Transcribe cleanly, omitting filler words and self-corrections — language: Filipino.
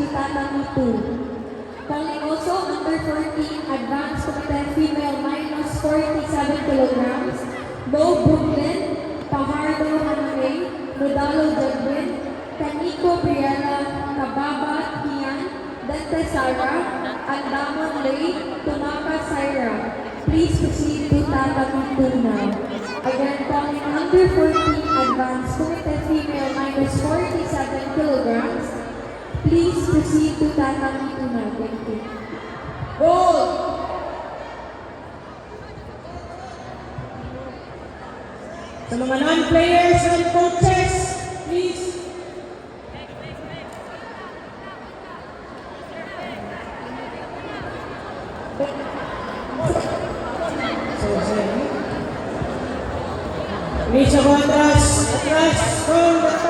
to Tatami 2. Calling also under 14 advanced committed female minus 47 kilograms, Low Brooklyn, Pajardo Hanare, Rodalo Jadwin, Kaniko Briella, Kababa Kian, Dente Sara, Andamon Lay, Tunaka Syra. Please proceed to Tatami 2 now. Again, calling under 14 advanced committed female minus 47 kilograms. Please proceed to Tatami 2 now. Thank you. Gold! Sa mga non-players and coaches, please. Reach ako atras, atras, gold!